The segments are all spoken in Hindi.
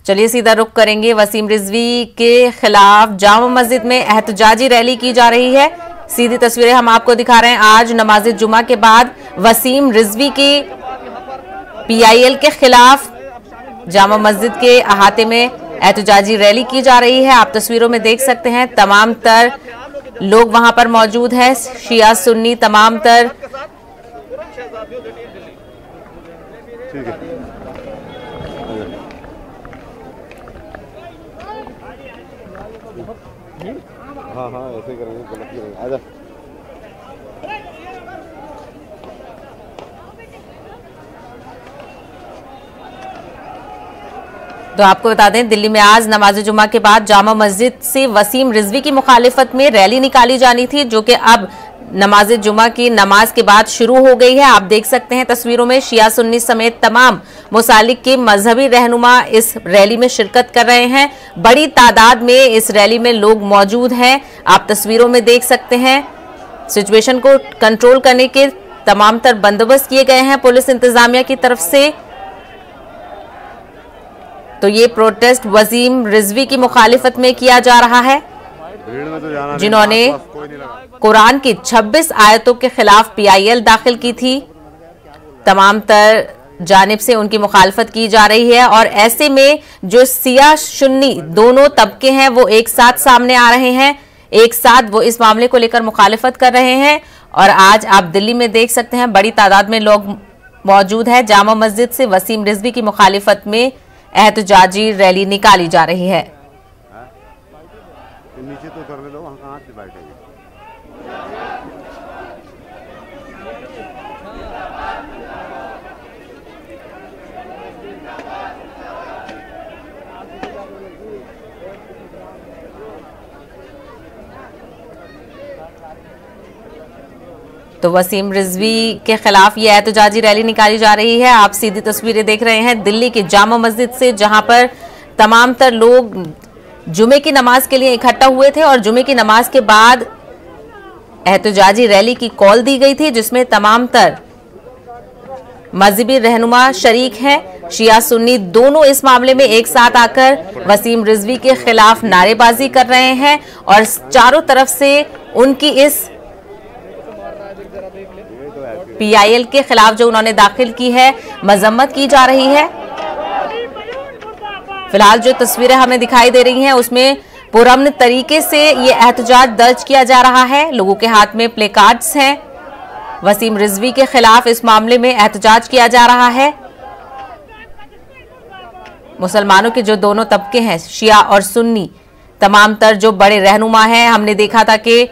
चलिए सीधा रुख करेंगे वसीम रिजवी के खिलाफ जामा मस्जिद में एहतजाजी रैली की जा रही है। सीधी तस्वीरें हम आपको दिखा रहे हैं। आज नमाज जुमा के बाद वसीम रिजवी की पीआईएल के खिलाफ जामा मस्जिद के अहाते में एहतजाजी रैली की जा रही है। आप तस्वीरों में देख सकते हैं तमाम तर लोग वहां पर मौजूद हैं, शिया सुन्नी तमाम तर। हाँ हाँ ऐसे करेंगे, गलत करेंगे। आजा। तो आपको बता दें, दिल्ली में आज नमाज जुमा के बाद जामा मस्जिद से वसीम रिजवी की मुखालिफत में रैली निकाली जानी थी, जो कि अब नमाज जुमा की नमाज के बाद शुरू हो गई है। आप देख सकते हैं तस्वीरों में शिया सुन्नी समेत तमाम मुसालिक के मजहबी रहनुमा इस रैली में शिरकत कर रहे हैं। बड़ी तादाद में इस रैली में लोग मौजूद हैं। आप तस्वीरों में देख सकते हैं सिचुएशन को कंट्रोल करने के तमाम तर बंदोबस्त किए गए हैं पुलिस इंतजामिया की तरफ से। तो ये प्रोटेस्ट वसीम रिजवी की मुखालिफत में किया जा रहा है, जिन्होंने कुरान की 26 आयतों के खिलाफ पीआईएल दाखिल की थी। तमाम तर जानिब से उनकी मुखालफत की जा रही है और ऐसे में जो सिया सुन्नी दोनों तबके हैं वो एक साथ सामने आ रहे हैं, एक साथ वो इस मामले को लेकर मुखालफत कर रहे हैं। और आज आप दिल्ली में देख सकते हैं बड़ी तादाद में लोग मौजूद हैं। जामा मस्जिद से वसीम रिजवी की मुखालिफत में एहतजाजी रैली निकाली जा रही है। नीचे तो करने दो, वहाँ कहाँ से बैठेंगे। तो वसीम रिजवी के खिलाफ ये एहतजाजी रैली निकाली जा रही है। आप सीधी तस्वीरें देख रहे हैं दिल्ली की जामा मस्जिद से, जहां पर तमाम तर लोग जुमे की नमाज के लिए इकट्ठा हुए थे और जुमे की नमाज के बाद एहतजाजी रैली की कॉल दी गई थी, जिसमें तमाम तर मजहबी रहनुमा शरीक हैं। शिया सुन्नी दोनों इस मामले में एक साथ आकर वसीम रिजवी के खिलाफ नारेबाजी कर रहे हैं और चारों तरफ से उनकी इस पीआईएल के खिलाफ जो उन्होंने दाखिल की है मजम्मत की जा रही है। फिलहाल जो तस्वीरें हमें दिखाई दे रही हैं उसमें पुरअमन तरीके से ये एहतजाज दर्ज किया जा रहा है। लोगों के हाथ में प्ले कार्ड्स हैं। वसीम रिजवी के खिलाफ इस मामले में एहतजाज किया जा रहा है। मुसलमानों के जो दोनों तबके हैं, शिया और सुन्नी, तमाम तर जो बड़े रहनुमा हैं, हमने देखा था कि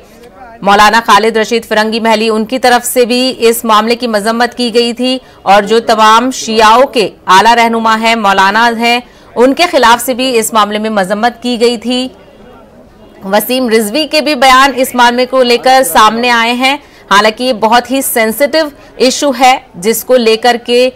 मौलाना खालिद रशीद फिरंगी महली, उनकी तरफ से भी इस मामले की मजम्मत की गई थी और जो तमाम शियाओं के आला रहनुमा हैं, मौलाना हैं, उनके खिलाफ से भी इस मामले में मजम्मत की गई थी। वसीम रिजवी के भी बयान इस मामले को लेकर सामने आए हैं। हालांकि ये बहुत ही सेंसिटिव इशू है, जिसको लेकर के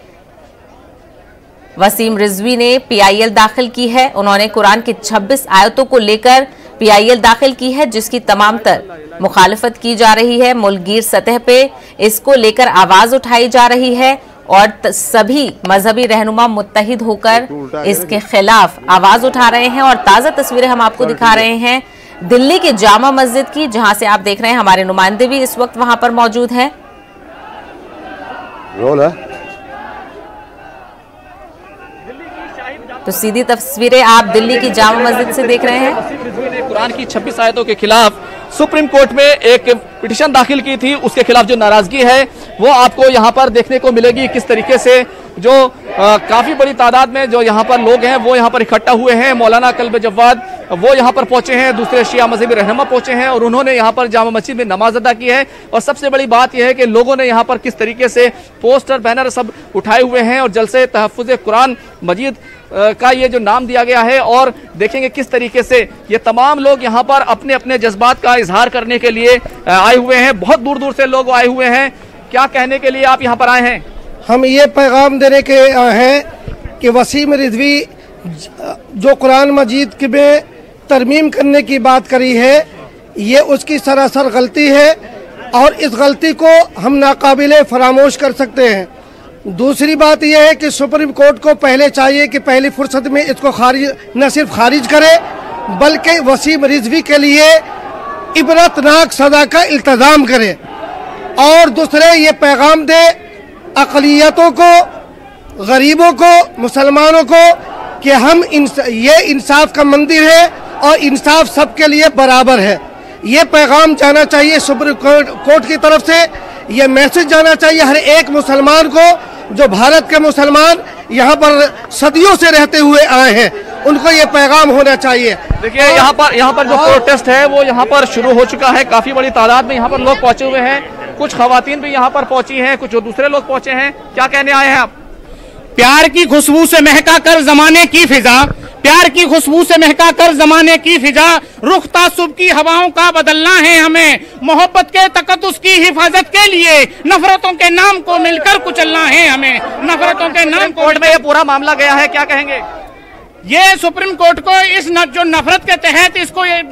वसीम रिजवी ने पीआईएल दाखिल की है। उन्होंने कुरान की 26 आयतों को लेकर पीआईएल दाखिल की है, जिसकी तमाम तर मुखालफत की जा रही है। मुल्कगीर सतह पे इसको लेकर आवाज उठाई जा रही है और सभी मजहबी रहनुमा मुत्तहिद होकर इसके खिलाफ आवाज उठा रहे हैं। और ताज़ा तस्वीरें हम आपको दिखा रहे हैं दिल्ली की जामा मस्जिद की, जहां से आप देख रहे हैं हमारे नुमाइंदे भी इस वक्त वहां पर मौजूद हैं। तो सीधी तस्वीरें आप दिल्ली की जामा मस्जिद से देख रहे हैं। कुरान की 26 आयतों के खिलाफ सुप्रीम कोर्ट में एक पिटीशन दाखिल की थी, उसके खिलाफ जो नाराजगी है वो आपको यहाँ पर देखने को मिलेगी। किस तरीके से जो काफी बड़ी तादाद में जो यहाँ पर लोग हैं वो यहाँ पर इकट्ठा हुए हैं। मौलाना कल्ब जवाद वो यहाँ पर पहुंचे हैं, दूसरे शिया मजहबी रहनुमा पहुंचे हैं और उन्होंने यहाँ पर जामा मस्जिद में नमाज अदा की है। और सबसे बड़ी बात यह है कि लोगों ने यहाँ पर किस तरीके से पोस्टर बैनर सब उठाए हुए हैं और जलसे तहफ्फुज़ कुरान मजीद का ये जो नाम दिया गया है। और देखेंगे किस तरीके से ये तमाम लोग यहाँ पर अपने अपने जज्बात का इजहार करने के लिए आए हुए हैं। बहुत दूर दूर से लोग आए हुए हैं। क्या कहने के लिए आप यहाँ पर आए हैं? हम ये पैगाम देने के हैं कि वसीम रिजवी जो कुरान मजीद में तरमीम करने की बात करी है, ये उसकी सरासर गलती है और इस गलती को हम नाकाबिले फरामोश कर सकते हैं। दूसरी बात यह है कि सुप्रीम कोर्ट को पहले चाहिए कि पहली फुर्सत में इसको खारिज, न सिर्फ खारिज करे बल्कि वसीम रिजवी के लिए इबरतनाक सजा का इल्तजाम करे। और दूसरे ये पैगाम दे अक़लियतों को, गरीबों को, मुसलमानों को कि हम ये इंसाफ का मंदिर है और इंसाफ सबके लिए बराबर है। ये पैगाम जाना चाहिए सुप्रीम कोर्ट की तरफ से, ये मैसेज जाना चाहिए हर एक मुसलमान को, जो भारत के मुसलमान यहाँ पर सदियों से रहते हुए आए हैं, उनको ये पैगाम होना चाहिए। देखिए यहाँ पर जो प्रोटेस्ट है वो यहाँ पर शुरू हो चुका है। काफी बड़ी तादाद में यहाँ पर लोग पहुंचे हुए हैं। कुछ खवातीन भी यहाँ पर पहुंची हैं, कुछ दूसरे लोग पहुंचे हैं। क्या कहने आए हैं आप? प्यार की खुशबू से महका कर जमाने की फिजा, प्यार की खुशबू से महका कर जमाने की फिजा, रुख तासुब की हवाओं का बदलना है हमें, मोहब्बत के तकद्दुस की हिफाजत के लिए नफरतों के नाम को मिलकर कुचलना है हमें, नफरतों के नाम को। कोर्ट में ये पूरा मामला गया है, क्या कहेंगे? ये सुप्रीम कोर्ट को इस जो नफरत के तहत इसको ये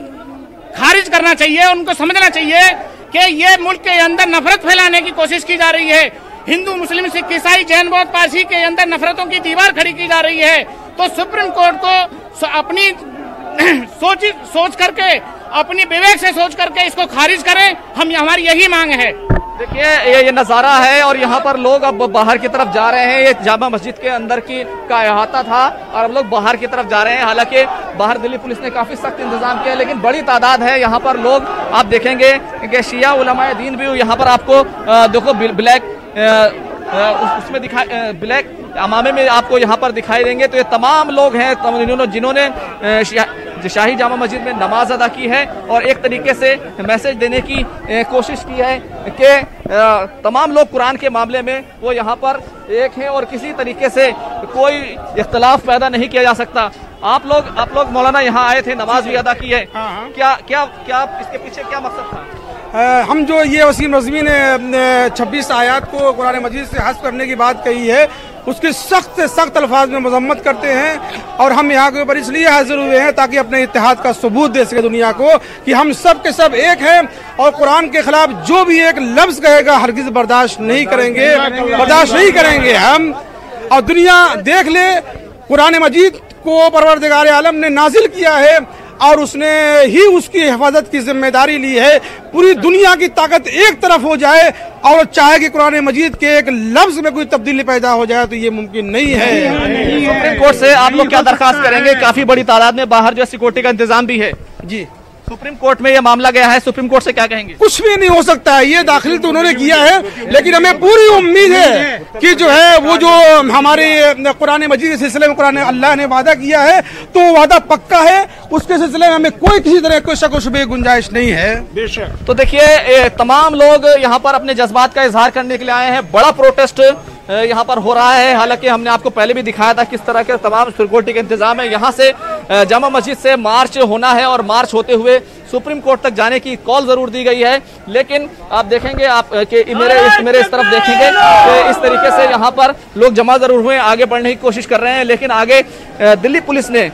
खारिज करना चाहिए। उनको समझना चाहिए कि ये मुल्क के अंदर नफरत फैलाने की कोशिश की जा रही है। हिंदू, मुस्लिम, सिख, ईसाई, जैन, बौद्ध, पारसी के अंदर नफरतों की दीवार खड़ी की जा रही है। तो सुप्रीम कोर्ट को अपनी सोच करके, अपनी विवेक से सोच करके इसको खारिज करें। हमारी यही मांग है। देखिए ये नज़ारा है और यहाँ पर लोग अब बाहर की तरफ जा रहे हैं। ये जामा मस्जिद के अंदर का अहाता था और अब लोग बाहर की तरफ जा रहे हैं। हालांकि बाहर दिल्ली पुलिस ने काफ़ी सख्त इंतजाम किया, लेकिन बड़ी तादाद है यहाँ पर लोग। आप देखेंगे कि शिया उलमाए दीन भी यहाँ पर आपको देखो ब्लैक उसमें ब्लैक अमामे में आपको यहाँ पर दिखाई देंगे। तो ये तमाम लोग हैं जिन्होंने शाही जामा मस्जिद में नमाज अदा की है और एक तरीके से मैसेज देने की कोशिश की है कि तमाम लोग कुरान के मामले में वो यहाँ पर एक हैं और किसी तरीके से कोई इख्तलाफ पैदा नहीं किया जा सकता। आप लोग मौलाना यहाँ आए थे, नमाज भी अदा की है। क्या क्या क्या इसके पीछे क्या मकसद था? हम जो ये वसीम रिजवी ने 26 आयत को कुरान मजीद से हज़्फ करने की बात कही है, उसकी सख्त से सख्त अल्फाज में मजम्मत करते हैं और हम यहाँ के ऊपर इसलिए हाजिर हुए हैं ताकि अपने इत्तेहाद का सबूत दे सके दुनिया को कि हम सब के सब एक हैं और कुरान के खिलाफ जो भी एक लफ्ज कहेगा हरगिज बर्दाश्त नहीं करेंगे हम। और दुनिया देख ले, कुरान मजीद को परवरदिगार आलम ने नाजिल किया है और उसने ही उसकी हिफाजत की जिम्मेदारी ली है। पूरी दुनिया की ताकत एक तरफ हो जाए और चाहे कि कुरान मजीद के एक लफ्ज में कोई तब्दीली पैदा हो जाए तो ये मुमकिन नहीं है। सुप्रीम कोर्ट से आप लोग क्या दरखास्त करेंगे? काफी बड़ी तादाद में बाहर जो सिक्योरिटी का इंतजाम भी है। जी, सुप्रीम कोर्ट में ये मामला गया है, सुप्रीम कोर्ट से क्या कहेंगे? कुछ भी नहीं हो सकता है। ये दाखिल तो उन्होंने किया है, लेकिन हमें पूरी उम्मीद है कि जो है वो जो हमारे कुरान मजीद के सिलसिले में कुरान अल्लाह ने वादा किया है तो वो वादा पक्का है। उसके सिलसिले में हमें कोई किसी तरह कोई शक व शुबे गुंजाइश नहीं है। तो देखिए तमाम लोग यहाँ पर अपने जज्बात का इजहार करने के लिए आए हैं। बड़ा प्रोटेस्ट यहाँ पर हो रहा है। हालांकि हमने आपको पहले भी दिखाया था किस तरह के तमाम सिक्योरिटी के इंतजाम है। यहाँ से जामा मस्जिद से मार्च होना है और मार्च होते हुए सुप्रीम कोर्ट तक जाने की कॉल जरूर दी गई है। लेकिन आप देखेंगे आप कि मेरे इस तरफ देखेंगे तो इस तरीके से यहाँ पर लोग जमा जरूर हुए, आगे बढ़ने की कोशिश कर रहे हैं। लेकिन आगे दिल्ली पुलिस ने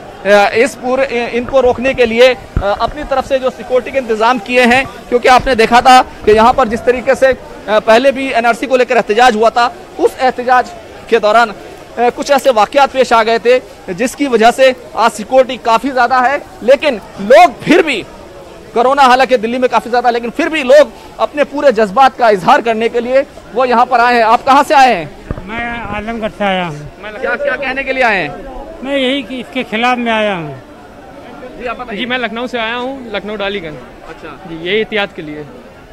इनको रोकने के लिए अपनी तरफ से जो सिक्योरिटी के इंतजाम किए हैं, क्योंकि आपने देखा था कि यहाँ पर जिस तरीके से पहले भी एनआरसी को लेकर एहतजाज हुआ था, उस एहतजाज के दौरान कुछ ऐसे वाकयात पेश आ गए थे जिसकी वजह से आज सिक्योरिटी काफी ज्यादा है। लेकिन लोग फिर भी कोरोना हालांकि दिल्ली में काफी ज्यादा, लेकिन फिर भी लोग अपने पूरे जज्बात का इजहार करने के लिए वो यहाँ पर आए हैं। आप कहाँ से आए हैं? मैं आलमगढ़ से आया हूँ। क्या कहने के लिए आए हैं? मैं यही कि इसके खिलाफ में आया हूँ। जी मैं लखनऊ से आया हूँ, लखनऊ डालीगंज। अच्छा जी, यही एहतियात के लिए,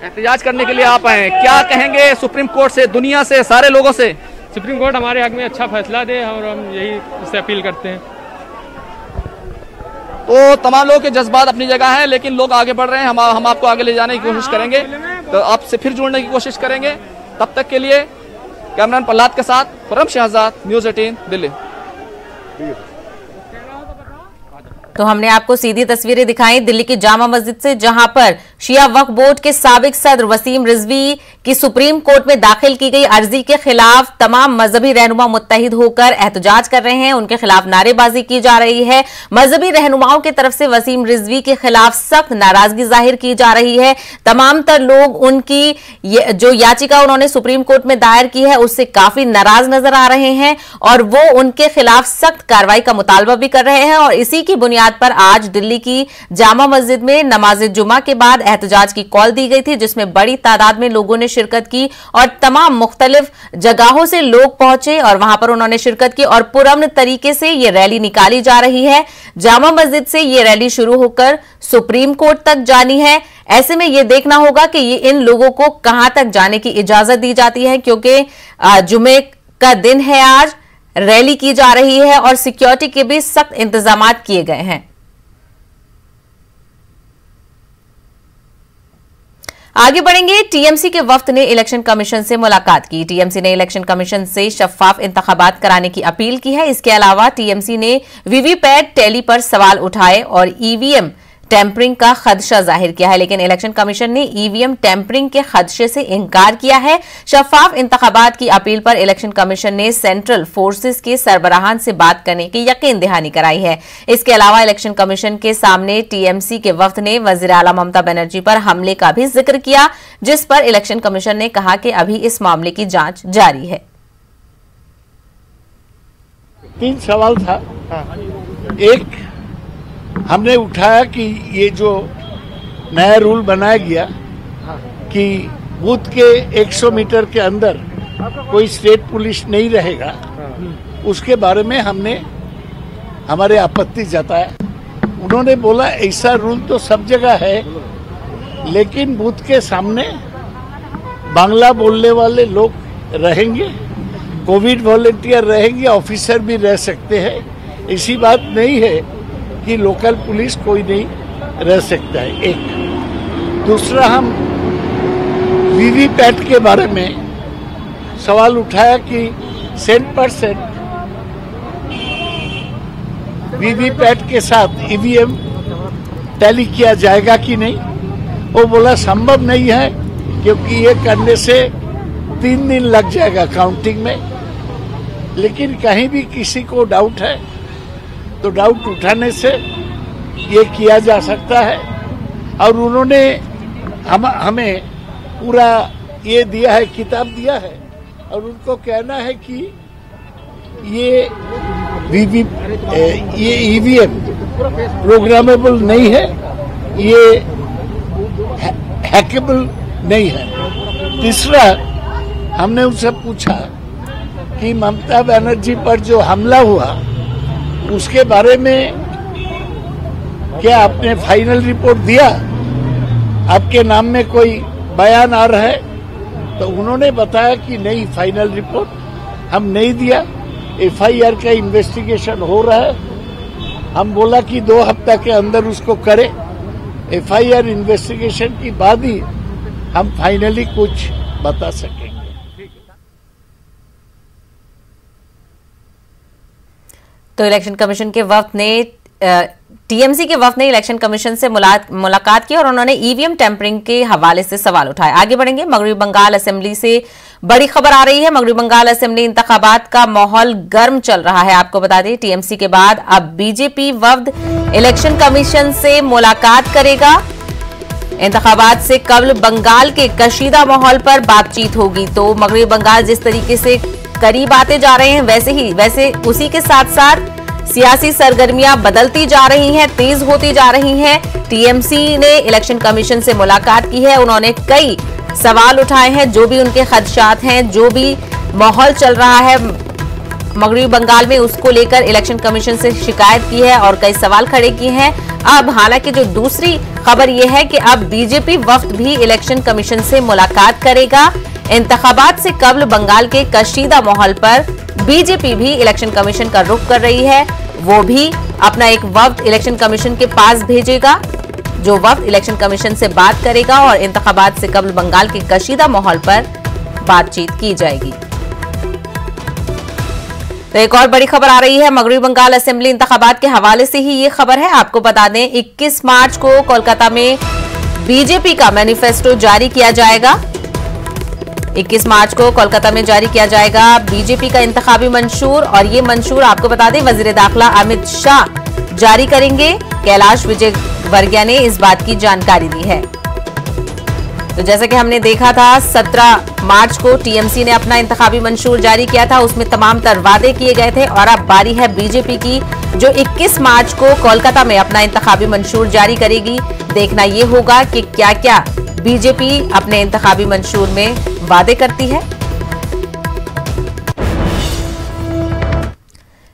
एहतजाज करने के लिए आप आए हैं। क्या कहेंगे सुप्रीम कोर्ट से, दुनिया से, सारे लोगों से? सुप्रीम कोर्ट हमारे हक में अच्छा फैसला दे और हम यही उससे अपील करते हैं। तो तमाम लोगों के जज्बात अपनी जगह हैं, लेकिन लोग आगे बढ़ रहे हैं। हम आपको आगे ले जाने की कोशिश करेंगे, तो आपसे फिर जुड़ने की कोशिश करेंगे। तब तक के लिए कैमरामैन प्रहलाद के साथ परम शहजाद, न्यूज़ 18 दिल्ली। तो हमने आपको सीधी तस्वीरें दिखाई दिल्ली की जामा मस्जिद से, जहां पर शिया वक्फ बोर्ड के साबिक सदर वसीम रिजवी की सुप्रीम कोर्ट में दाखिल की गई अर्जी के खिलाफ तमाम मजहबी रहनुमा मुत्तहिद होकर एहतजाज कर रहे हैं। उनके खिलाफ नारेबाजी की जा रही है। मजहबी रहनुमाओं की तरफ से वसीम रिजवी के खिलाफ सख्त नाराजगी जाहिर की जा रही है। तमाम तर लोग उनकी जो याचिका उन्होंने सुप्रीम कोर्ट में दायर की है उससे काफी नाराज नजर आ रहे हैं और वो उनके खिलाफ सख्त कार्रवाई का मुतालबा भी कर रहे हैं। और इसी की बुनियाद पर आज दिल्ली की जामा मस्जिद में नमाज जुमा के बाद एहतजाज की कॉल दी गई थी, जिसमें बड़ी तादाद में लोगों ने शिरकत की और तमाम मुख्तलिफ जगहों से लोग पहुंचे और वहां पर उन्होंने शिरकत की और पुरअमन तरीके से यह रैली निकाली जा रही है। जामा मस्जिद से यह रैली शुरू होकर सुप्रीम कोर्ट तक जानी है। ऐसे में यह देखना होगा कि ये इन लोगों को कहां तक जाने की इजाजत दी जाती है, क्योंकि जुमे का दिन है, आज रैली की जा रही है और सिक्योरिटी के भी सख्त इंतजाम किए गए हैं। आगे बढ़ेंगे। टीएमसी के वफ्द ने इलेक्शन कमीशन से मुलाकात की। टीएमसी ने इलेक्शन कमीशन से शफाफ इंतखाबात कराने की अपील की है। इसके अलावा टीएमसी ने वीवीपैट टैली पर सवाल उठाए और ईवीएम टैंपरिंग का खदशा जाहिर किया है, लेकिन इलेक्शन कमीशन ने ईवीएम टैंपरिंग के खदशे से इंकार किया है। शफाफ इंतखाबात की अपील पर इलेक्शन कमीशन ने सेंट्रल फोर्सेस के सरबराहान से बात करने की यकीन दहानी कराई है। इसके अलावा इलेक्शन कमीशन के सामने टीएमसी के वफ्द ने वजीर आला ममता बनर्जी पर हमले का भी जिक्र किया, जिस पर इलेक्शन कमीशन ने कहा कि अभी इस मामले की जांच जारी है। 3 सवाल था। एक, हमने उठाया कि ये जो नया रूल बनाया गया कि बूथ के 100 मीटर के अंदर कोई स्टेट पुलिस नहीं रहेगा, उसके बारे में हमने हमारे आपत्ति जताया। उन्होंने बोला ऐसा रूल तो सब जगह है, लेकिन बूथ के सामने बांग्ला बोलने वाले लोग रहेंगे, कोविड वॉलंटियर रहेंगे, ऑफिसर भी रह सकते हैं। ऐसी बात नहीं है कि लोकल पुलिस कोई नहीं रह सकता है। एक, दूसरा, हम वीवीपैट के बारे में सवाल उठाया कि 100% वीवीपैट के साथ ईवीएम टैली किया जाएगा कि नहीं। वो बोला संभव नहीं है, क्योंकि ये करने से 3 दिन लग जाएगा काउंटिंग में। लेकिन कहीं भी किसी को डाउट है तो डाउट उठाने से ये किया जा सकता है। और उन्होंने हमें पूरा ये दिया है, किताब दिया है, और उनको कहना है कि ये ईवीएम प्रोग्रामेबल नहीं है, ये हैकेबल नहीं है। तीसरा, हमने उनसे पूछा कि ममता बनर्जी पर जो हमला हुआ उसके बारे में क्या आपने फाइनल रिपोर्ट दिया? आपके नाम में कोई बयान आ रहा है? तो उन्होंने बताया कि नहीं, फाइनल रिपोर्ट हम नहीं दिया, एफआईआर का इन्वेस्टिगेशन हो रहा है। हम बोला कि 2 हफ्ता के अंदर उसको करें, एफआईआर इन्वेस्टिगेशन की बाद ही हम फाइनली कुछ बता सकेंगे। तो इलेक्शन कमीशन के वफ्द ने टीएमसी के वफ्द ने इलेक्शन कमीशन से मुलाकात की और उन्होंने ईवीएम टैंपरिंग के हवाले से सवाल उठाए। आगे बढ़ेंगे। मगरबी बंगाल असेंबली से बड़ी खबर आ रही है। मगरबी बंगाल असेंबली इंतखाबात का माहौल गर्म चल रहा है। आपको बता दें, टीएमसी के बाद अब बीजेपी वफ्द इलेक्शन कमीशन से मुलाकात करेगा। इंतखाबात से कबल बंगाल के कशीदा माहौल पर बातचीत होगी। तो मगरबी बंगाल जिस तरीके से करीब आते जा रहे हैं, वैसे उसी के साथ साथ सियासी सरगर्मियां बदलती जा रही हैं, तेज होती जा रही हैं। टीएमसी ने इलेक्शन कमीशन से मुलाकात की है। उन्होंने कई सवाल उठाए हैं, जो भी उनके खदशात हैं, जो भी माहौल चल रहा है मगरबी बंगाल में, उसको लेकर इलेक्शन कमीशन से शिकायत की है और कई सवाल खड़े किए हैं। अब हालांकि जो दूसरी खबर यह है कि अब बीजेपी वफ्द भी इलेक्शन कमीशन से मुलाकात करेगा। इंतखाबात से कबल बंगाल के कशीदा माहौल पर बीजेपी भी इलेक्शन कमीशन का रुख कर रही है। वो भी अपना एक वफ्द इलेक्शन कमीशन के पास भेजेगा, जो वफ्द इलेक्शन कमीशन से बात करेगा और इंतखाबात से कबल बंगाल के कशीदा माहौल पर बातचीत की जाएगी। तो एक और बड़ी खबर आ रही है मगरबी बंगाल असेंबली इंतखाबात के हवाले से ही ये खबर है। आपको बता दें 21 मार्च को कोलकाता में बीजेपी का मैनिफेस्टो जारी किया जाएगा। 21 मार्च को कोलकाता में जारी किया जाएगा बीजेपी का इंतखाबी मंशूर, और ये मंशूर आपको बता दें वजीर दाखिला अमित शाह जारी करेंगे। कैलाश विजयवर्गीय ने इस बात की जानकारी दी है। तो जैसा कि हमने देखा था 17 मार्च को टीएमसी ने अपना इंतखाबी मंशूर जारी किया था, उसमें तमाम तर वादे किए गए थे, और अब बारी है बीजेपी की जो 21 मार्च को कोलकाता में अपना इंतखाबी मंशूर जारी करेगी। देखना ये होगा कि क्या क्या बीजेपी अपने इंतखाबी मंशूर में वादे करती है।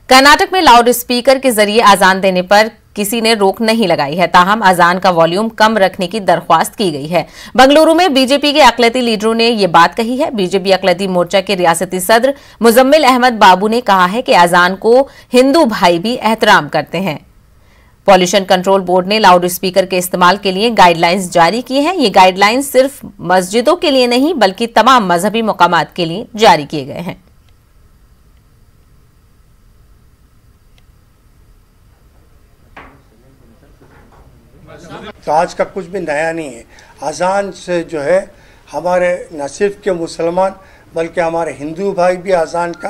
कर्नाटक में लाउड स्पीकर के जरिए अजान देने पर किसी ने रोक नहीं लगाई है, ताहम अजान का वॉल्यूम कम रखने की दरख्वास्त की गई है। बंगलुरु में बीजेपी के अकलियती लीडरों ने यह बात कही है। बीजेपी अकलियती मोर्चा के रियासती सदर मुजम्मिल अहमद बाबू ने कहा है कि अजान को हिंदू भाई भी एहतराम करते हैं। पॉल्यूशन कंट्रोल बोर्ड ने लाउड स्पीकर के इस्तेमाल के लिए गाइडलाइंस जारी की हैं। ये गाइडलाइंस सिर्फ मस्जिदों के लिए नहीं बल्कि तमाम मजहबी मकामात के लिए जारी किए गए हैं। तो आज का कुछ भी नया नहीं है। अजान से जो है हमारे न सिर्फ के मुसलमान बल्कि हमारे हिंदू भाई भी अजान का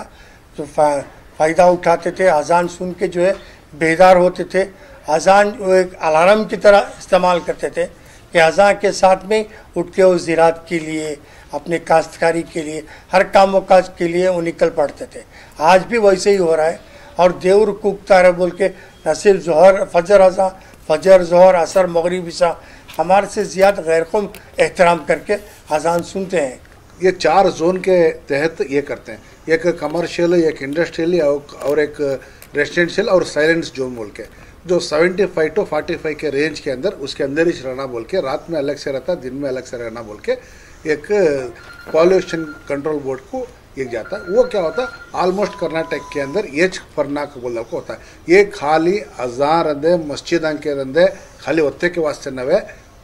जो फ़ायदा उठाते थे, अजान सुन के जो है बेदार होते थे। अजान वो एक अलार्म की तरह इस्तेमाल करते थे कि अजान के साथ में उठ के वो ज़राअत के लिए, अपने काश्तकारी के लिए, हर काम काज के लिए वो निकल पड़ते थे। आज भी वैसे ही हो रहा है। और देवर कूकता है बोल के न सिर्फ जोहर फजर अज़ान, फजर जोहर असर मगरिब इशा हमारे से ज़्यादा गैरक़ौम एहतराम करके अजान सुनते हैं। ये 4 जोन के तहत ये करते हैं, एक कमर्शियल, एक इंडस्ट्रियल और एक रेजिडेंशियल और साइलेंस जोन बोल के, जो 75 to 45 के रेंज के अंदर उसके अंदर ही रहना बोल के, रात में अलग से रहता, दिन में अलग से रहना बोल के एक पॉल्यूशन कंट्रोल बोर्ड को एक जाता है। वो क्या होता है ऑलमोस्ट कर्नाटक के अंदर ये फरनाक बोलने को होता है। ये खाली अजान रंदे मस्जिद के रंदे खाली होते के वास्ते नवे,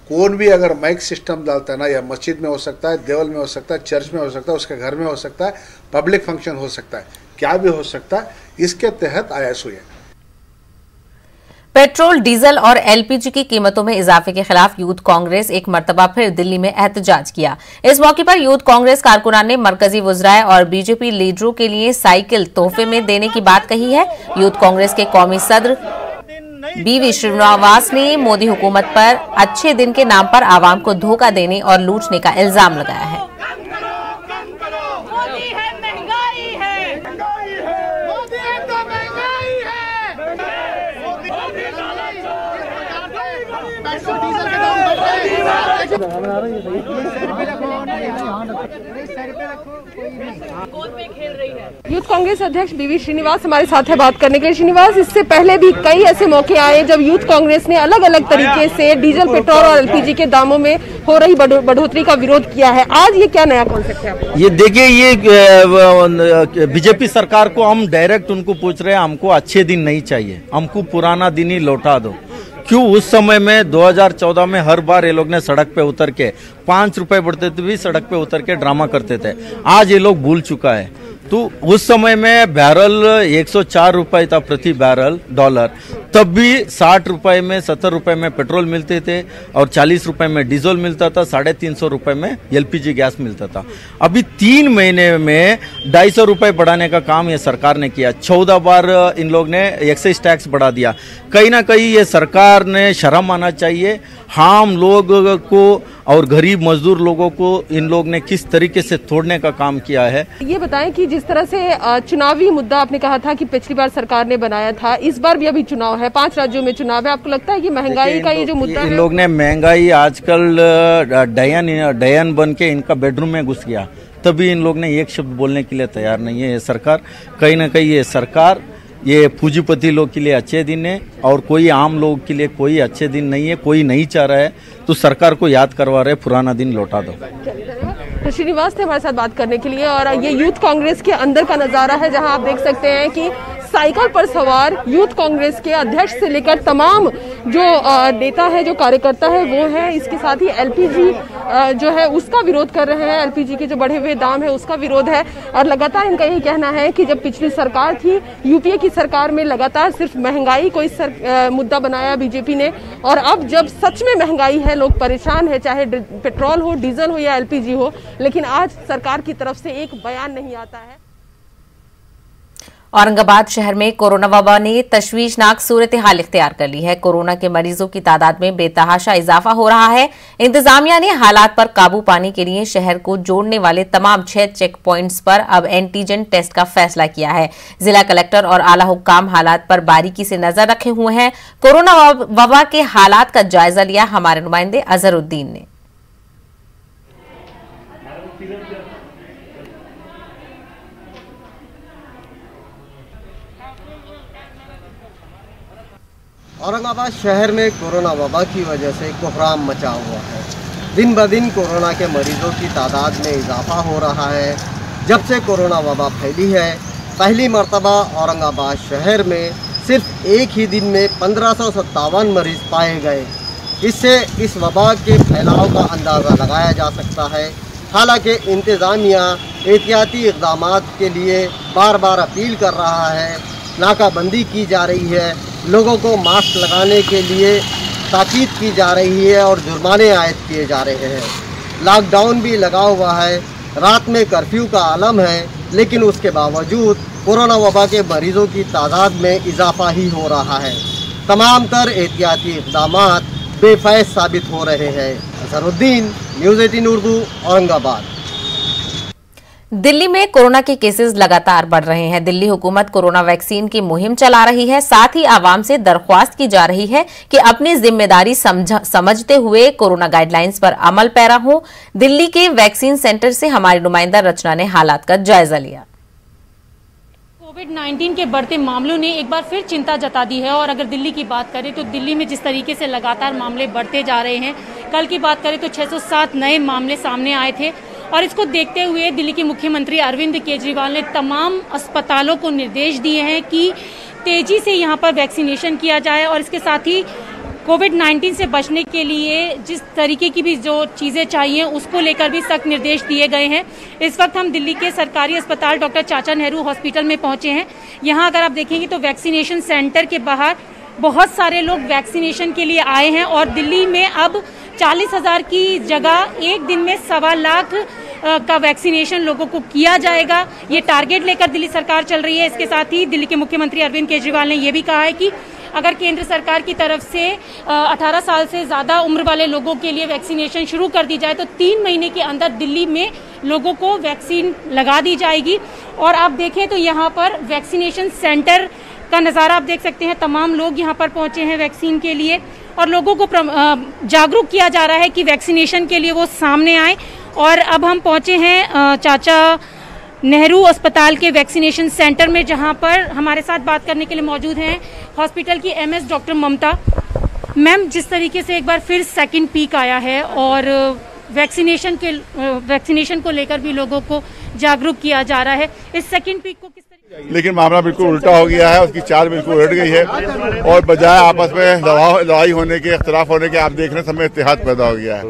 कौन भी अगर माइक सिस्टम डालता है ना, या मस्जिद में हो सकता है, देवल में हो सकता है, चर्च में हो सकता है, उसके घर में हो सकता है, पब्लिक फंक्शन हो सकता है, क्या भी हो सकता है, इसके तहत आयास हुई है। पेट्रोल, डीजल और एलपीजी की कीमतों में इजाफे के खिलाफ यूथ कांग्रेस एक मर्तबा फिर दिल्ली में एहतजाज किया। इस मौके पर यूथ कांग्रेस कारकुनान ने मरकजी वज़राए और बीजेपी लीडरों के लिए साइकिल तोहफे में देने की बात कही है। यूथ कांग्रेस के कौमी सदर बीवी श्रीनिवास ने मोदी हुकूमत पर अच्छे दिन के नाम पर आवाम को धोखा देने और लूटने का इल्जाम लगाया है। यूथ कांग्रेस अध्यक्ष बीवी श्रीनिवास हमारे साथ है बात करने के लिए। श्रीनिवास, इससे पहले भी कई ऐसे मौके आए जब यूथ कांग्रेस ने अलग अलग तरीके से डीजल, पेट्रोल और एलपीजी के दामों में हो रही बढ़ोतरी का विरोध किया है। आज ये क्या नया कॉन्सेप्ट है? ये देखिए, ये बीजेपी सरकार को हम डायरेक्ट उनको पूछ रहे हैं, हमको अच्छे दिन नहीं चाहिए, हमको पुराना दिन ही लौटा दो। क्यों उस समय में 2014 में हर बार ये लोग ने सड़क पे उतर के 5 रुपए बढ़ते थे भी सड़क पे उतर के ड्रामा करते थे। आज ये लोग भूल चुका है। तो उस समय में बैरल 104 रुपए था प्रति बैरल डॉलर, तब भी 60 रुपए में 70 रुपए में पेट्रोल मिलते थे और 40 रुपए में डीजल मिलता था, 350 रुपए में एलपीजी गैस मिलता था। अभी 3 महीने में 250 रुपए बढ़ाने का काम ये सरकार ने किया। 14 बार इन लोग ने एक्साइज टैक्स बढ़ा दिया। कहीं ना कहीं ये सरकार ने शर्म आना चाहिए। हम लोग को और गरीब मजदूर लोगों को इन लोग ने किस तरीके से तोड़ने का काम किया है। ये बताएं कि जिस तरह से चुनावी मुद्दा आपने कहा था कि पिछली बार सरकार ने बनाया था, इस बार भी अभी चुनाव है, 5 राज्यों में चुनाव है, आपको लगता है कि महंगाई का ये जो मुद्दा है? इन लोग ने महंगाई आजकल डयन बन के इनका बेडरूम में घुस गया, तभी इन लोग ने एक शब्द बोलने के लिए तैयार नहीं है। ये सरकार कहीं ना कहीं ये सरकार ये पूंजीपति लोग के लिए अच्छे दिन है और कोई आम लोग के लिए कोई अच्छे दिन नहीं है। कोई नहीं चाह रहा है तो सरकार को याद करवा रहे पुराना दिन लौटा दो। तो श्रीनिवास थे हमारे साथ बात करने के लिए। और ये यूथ कांग्रेस के अंदर का नजारा है जहां आप देख सकते हैं कि साइकिल पर सवार यूथ कांग्रेस के अध्यक्ष से लेकर तमाम जो नेता है, जो कार्यकर्ता है वो है। इसके साथ ही एलपीजी जो है उसका विरोध कर रहे हैं। एलपीजी के जो बढ़े हुए दाम है उसका विरोध है और लगातार इनका यही कहना है कि जब पिछली सरकार थी, यूपीए की सरकार में लगातार सिर्फ महंगाई को इस मुद्दा बनाया बीजेपी ने, और अब जब सच में महंगाई है, लोग परेशान है, चाहे पेट्रोल हो, डीजल हो या एलपीजी हो, लेकिन आज सरकार की तरफ से एक बयान नहीं आता है। औरंगाबाद शहर में कोरोना वबा ने तशवीशनाक सूरत हाल इख्तियार कर ली है। कोरोना के मरीजों की तादाद में बेतहाशा इजाफा हो रहा है। इंतजामिया ने हालात पर काबू पाने के लिए शहर को जोड़ने वाले तमाम 6 चेक प्वाइंट्स पर अब एंटीजन टेस्ट का फैसला किया है। जिला कलेक्टर और आला हुक्काम हालात पर बारीकी से नजर रखे हुए हैं। कोरोना वबा के हालात का जायजा लिया हमारे नुमाइंदे अजहरुद्दीन ने। औरंगाबाद शहर में कोरोना वबा की वजह से कोहराम मचा हुआ है। दिन ब दिन कोरोना के मरीजों की तादाद में इजाफा हो रहा है। जब से कोरोना वबा फैली है, पहली मर्तबा औरंगाबाद शहर में सिर्फ एक ही दिन में 1557 मरीज पाए गए। इससे इस वबा के फैलाव का अंदाज़ा लगाया जा सकता है। हालांकि इंतज़ामिया एहतियाती इक़दामात के लिए बार बार अपील कर रहा है। नाकाबंदी की जा रही है, लोगों को मास्क लगाने के लिए ताकीद की जा रही है और जुर्माने आयद किए जा रहे हैं। लॉकडाउन भी लगा हुआ है, रात में कर्फ्यू का आलम है, लेकिन उसके बावजूद कोरोना वबा के मरीजों की तादाद में इजाफा ही हो रहा है। तमाम तर एहतियाती इक़दामात बेफैज साबित हो रहे हैं। अजहरुद्दीन, न्यूज़ 18 उर्दू, औरंगाबाद। दिल्ली में कोरोना के केसेस लगातार बढ़ रहे हैं। दिल्ली हुकूमत कोरोना वैक्सीन की मुहिम चला रही है। साथ ही आवाम से दरख्वास्त की जा रही है कि अपनी जिम्मेदारी समझते हुए कोरोना गाइडलाइंस पर अमल पैरा हो। दिल्ली के वैक्सीन सेंटर से हमारी नुमाइंदा रचना ने हालात का जायजा लिया। कोविड-19 के बढ़ते मामलों ने एक बार फिर चिंता जता दी है। और अगर दिल्ली की बात करें तो दिल्ली में जिस तरीके से लगातार मामले बढ़ते जा रहे हैं, कल की बात करें तो 607 नए मामले सामने आए थे। और इसको देखते हुए दिल्ली के मुख्यमंत्री अरविंद केजरीवाल ने तमाम अस्पतालों को निर्देश दिए हैं कि तेजी से यहां पर वैक्सीनेशन किया जाए और इसके साथ ही कोविड-19 से बचने के लिए जिस तरीके की भी जो चीज़ें चाहिए उसको लेकर भी सख्त निर्देश दिए गए हैं। इस वक्त हम दिल्ली के सरकारी अस्पताल डॉक्टर चाचा नेहरू हॉस्पिटल में पहुंचे हैं। यहाँ अगर आप देखेंगे तो वैक्सीनेशन सेंटर के बाहर बहुत सारे लोग वैक्सीनेशन के लिए आए हैं और दिल्ली में अब 40,000 की जगह एक दिन में 1.25 लाख का वैक्सीनेशन लोगों को किया जाएगा। ये टारगेट लेकर दिल्ली सरकार चल रही है। इसके साथ ही दिल्ली के मुख्यमंत्री अरविंद केजरीवाल ने यह भी कहा है कि अगर केंद्र सरकार की तरफ से 18 साल से ज़्यादा उम्र वाले लोगों के लिए वैक्सीनेशन शुरू कर दी जाए तो 3 महीने के अंदर दिल्ली में लोगों को वैक्सीन लगा दी जाएगी। और आप देखें तो यहाँ पर वैक्सीनेशन सेंटर का नज़ारा आप देख सकते हैं। तमाम लोग यहाँ पर पहुँचे हैं वैक्सीन के लिए और लोगों को जागरूक किया जा रहा है कि वैक्सीनेशन के लिए वो सामने आए। और अब हम पहुँचे हैं चाचा नेहरू अस्पताल के वैक्सीनेशन सेंटर में, जहां पर हमारे साथ बात करने के लिए मौजूद हैं हॉस्पिटल की एमएस डॉक्टर ममता। मैम, जिस तरीके से एक बार फिर सेकंड पीक आया है और वैक्सीनेशन को लेकर भी लोगों को जागरूक किया जा रहा है, इस सेकंड पीक को किस तरीके? लेकिन मामला बिल्कुल उल्टा हो गया है, उसकी चाल बिल्कुल उलट गई है और बजाय आपस में लड़ाई होने के, इख्तिलाफ होने के, आप देख रहे हैं समय इत्तेहाद पैदा हो गया है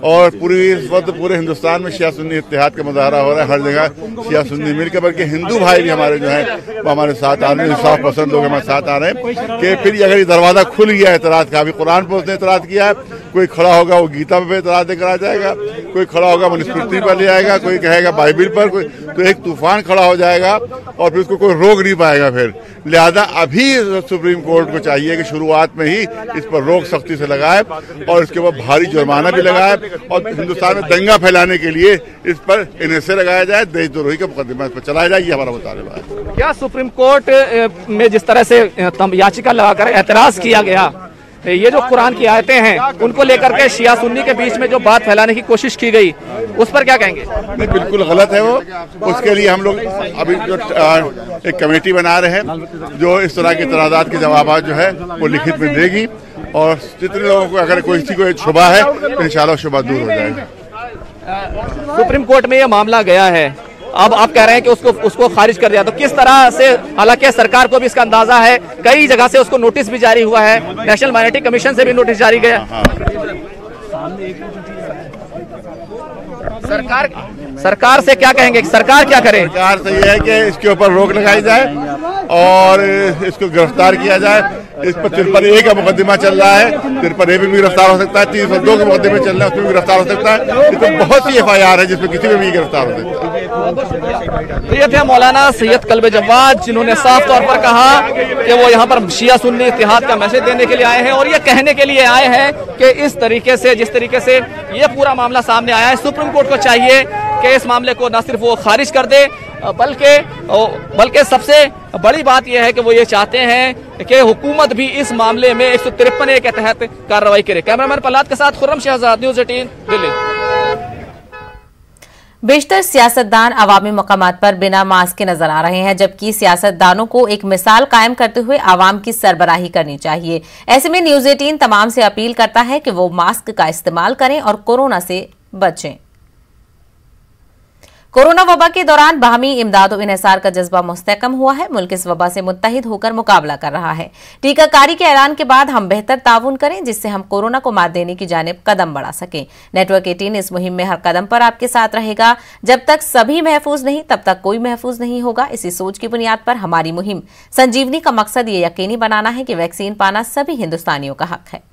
और इस वक्त पूरे हिंदुस्तान में शिया सुन्नी इत्तेहाद का मुजाहरा हो रहा है। हर जगह शिया सुन्नी मिलकर, बल्कि हिंदू भाई भी हमारे जो है वो हमारे साथ आ रहे हैं, इंसाफ पसंद लोग हमारे साथ आ रहे हैं कि फिर अगर ये दरवाजा खुल गया एतराज का, अभी कुरान पर उसने एतराज किया है, कोई खड़ा होगा वो गीता पे एतराज देकर आ जाएगा, कोई खड़ा होगा मनुस्मृति पर ले आएगा, कोई कहेगा बाइबिल पर, कोई तो एक तूफान खड़ा हो जाएगा और फिर उसको कोई रोक नहीं पाएगा। फिर लिहाजा अभी सुप्रीम कोर्ट को चाहिए कि शुरुआत में ही इस पर रोक सख्ती से लगाए और इसके ऊपर भारी जुर्माना भी लगाए और हिंदुस्तान में दंगा फैलाने के लिए इस पर एनएसए लगाया जाए, देशद्रोही का मुकदमा इस पर चलाया जाए, ये हमारा मुतालबा है। क्या सुप्रीम कोर्ट में जिस तरह से याचिका लगाकर एतराज किया गया, ये जो कुरान की आयतें हैं उनको लेकर के शिया सुन्नी के बीच में जो बात फैलाने की कोशिश की गई, उस पर क्या कहेंगे? नहीं, बिल्कुल गलत है वो। उसके लिए हम लोग अभी जो एक कमेटी बना रहे हैं जो इस तरह के तनाज़ात के जवाब जो है वो लिखित में देगी और जितने लोगों को अगर किसी को शुबा है तो इंशाल्लाह शुबा दूर हो जाएगा। सुप्रीम कोर्ट में ये मामला गया है, अब आप कह रहे हैं कि उसको खारिज कर दिया, तो किस तरह से? हालांकि सरकार को भी इसका अंदाजा है, कई जगह से उसको नोटिस भी जारी हुआ है, नेशनल माइनॉरिटी कमीशन से भी नोटिस जारी गया। सरकार से क्या कहेंगे, सरकार क्या करे? सरकार से ये है कि इसके ऊपर रोक लगाई जाए और इसको गिरफ्तार किया जाए। इस पर 53A का मुकदमा चल रहा है, 53A पे भी गिरफ्तार हो सकता है, 302 के मुकदमे चल रहे हैं उसमें भी गिरफ्तार हो सकता है। इसमें बहुत सी FIR है जिसमें किसी में भी गिरफ्तार हो सकता है। तो ये थे मौलाना सैयद कल्बे जवाद, जिन्होंने साफ तौर पर कहा कि वो यहाँ पर शिया सुन्नी इत्तेहाद का मैसेज देने के लिए आए हैं और ये कहने के लिए आए हैं कि इस तरीके से, जिस तरीके से ये पूरा मामला सामने आया है, सुप्रीम कोर्ट को चाहिए कि इस मामले को न सिर्फ वो खारिज कर दे बल्कि सबसे बड़ी बात यह है कि वो ये चाहते हैं कि हुकूमत भी इस मामले में 153A के तहत कार्रवाई करे। कैमरामैन प्रहलाद के साथ खुर्रम शहजाद, न्यूज़ 18 दिल्ली। बेशतर सियासतदान अवामी मकामात पर बिना मास्क के नजर आ रहे हैं, जबकि सियासतदानों को एक मिसाल कायम करते हुए आवाम की सरबराही करनी चाहिए। ऐसे में न्यूज़ 18 तमाम से अपील करता है कि वो मास्क का इस्तेमाल करें और कोरोना से बचें। कोरोना वबा के दौरान बाहमी इमदाद और इन्हिसार का जज्बा मुस्तहकम हुआ है। मुल्क इस वबा से मुत्तहिद होकर मुकाबला कर रहा है। टीकाकारी के ऐलान के बाद हम बेहतर ताउन करें जिससे हम कोरोना को मात देने की जानिब कदम बढ़ा सकें। नेटवर्क 18 इस मुहिम में हर कदम पर आपके साथ रहेगा। जब तक सभी महफूज नहीं तब तक कोई महफूज नहीं होगा। इसी सोच की बुनियाद पर हमारी मुहिम संजीवनी का मकसद ये यकीनी बनाना है कि वैक्सीन पाना सभी हिंदुस्तानियों का हक है।